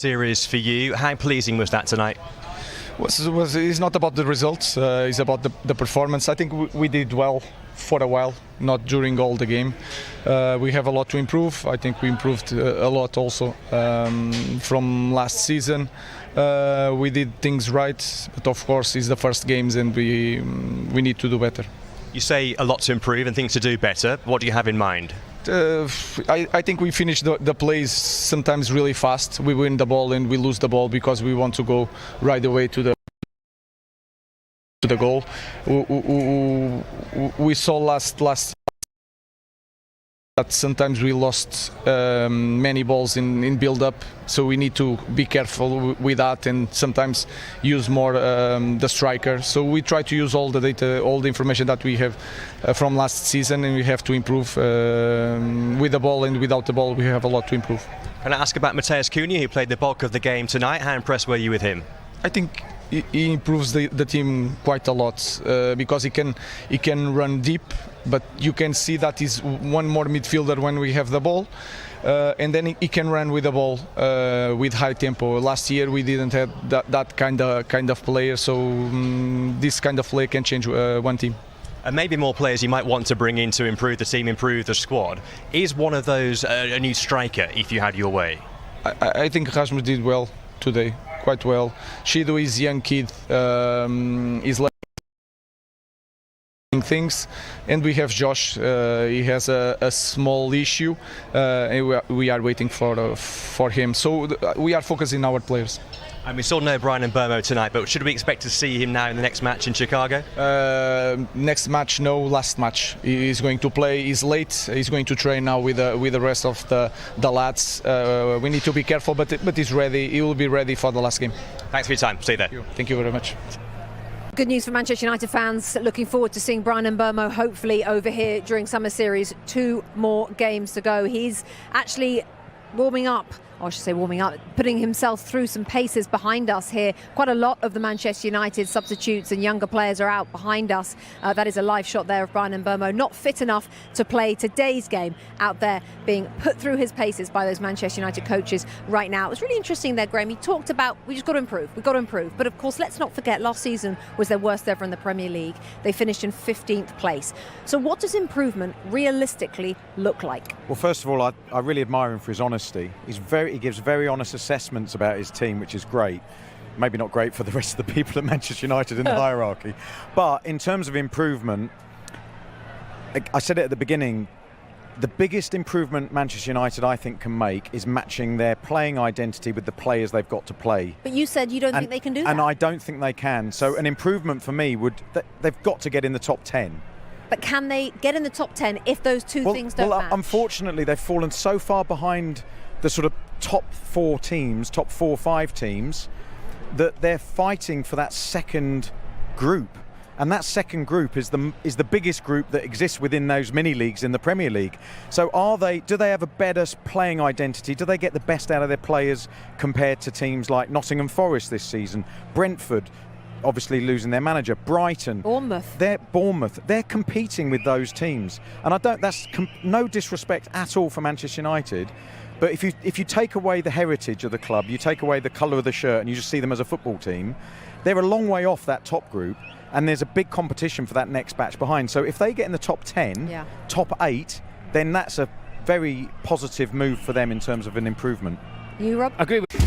Series for you. How pleasing was that tonight? It's not about the results, it's about the performance. I think we did well for a while, not during all the game. We have a lot to improve. I think we improved a lot also from last season. We did things right, but of course it's the first games and we need to do better. You say a lot to improve and things to do better. What do you have in mind? I think we finish the plays sometimes really fast. We win the ball and we lose the ball because we want to go right away to the goal. We saw last that sometimes we lost many balls in build-up, so we need to be careful with that and sometimes use more the striker. So we try to use all the data, all the information that we have from last season, and we have to improve with the ball and without the ball. We have a lot to improve. Can I ask about Mateus Cunha, who played the bulk of the game tonight? How impressed were you with him? I think he improves the team quite a lot because he can run deep, but you can see that he's one more midfielder when we have the ball, and then he can run with the ball with high tempo. Last year we didn't have that kind of player, so this kind of player can change one team. And maybe more players you might want to bring in to improve the team, improve the squad. Is one of those a new striker if you had your way? I think Rasmus did well today, quite well. Shido is a young kid, is learning things, and we have Josh. He has a small issue, and we are waiting for him. So we are focusing on our players. And we saw no Brian and Burmo tonight, but should we expect to see him now in the next match in Chicago? Next match, no. Last match. He's going to play. He's late. He's going to train now with the rest of the lads. We need to be careful, but he's ready. He will be ready for the last game. Thanks for your time. See you there. Thank you very much. Good news for Manchester United fans. Looking forward to seeing Brian Mbeumo hopefully over here during summer series. 2 more games to go. He's actually warming up, or I should say warming up, putting himself through some paces behind us here. Quite a lot of the Manchester United substitutes and younger players are out behind us. That is a live shot there of Brian Mbeumo, not fit enough to play today's game, out there being put through his paces by those Manchester United coaches right now. It was really interesting there, Graham. He talked about, we just got to improve, we've got to improve. But of course, let's not forget, last season was their worst ever in the Premier League. They finished in 15th place. So what does improvement realistically look like? Well, first of all, I really admire him for his honesty. He gives very honest assessments about his team, which is great. Maybe not great for the rest of the people at Manchester United in the hierarchy. But in terms of improvement, I said it at the beginning, the biggest improvement Manchester United, I think, can make is matching their playing identity with the players they've got to play. But you said you don't think they can do that. And I don't think they can. So an improvement for me would, they've got to get in the top 10. But can they get in the top 10 if those two things don't match? Unfortunately, they've fallen so far behind the sort of top 4 teams, top 4 or 5 teams, that they're fighting for that second group. And that second group is the biggest group that exists within those mini leagues in the Premier League. So do they have a better playing identity? Do they get the best out of their players compared to teams like Nottingham Forest this season, Brentford, obviously losing their manager, Brighton, Bournemouth. They're competing with those teams. And that's no disrespect at all for Manchester United. But if you take away the heritage of the club, you take away the colour of the shirt and you just see them as a football team, they're a long way off that top group, and there's a big competition for that next batch behind. So if they get in the top 10, top 8, then that's a very positive move for them in terms of an improvement. You, Rob? I agree with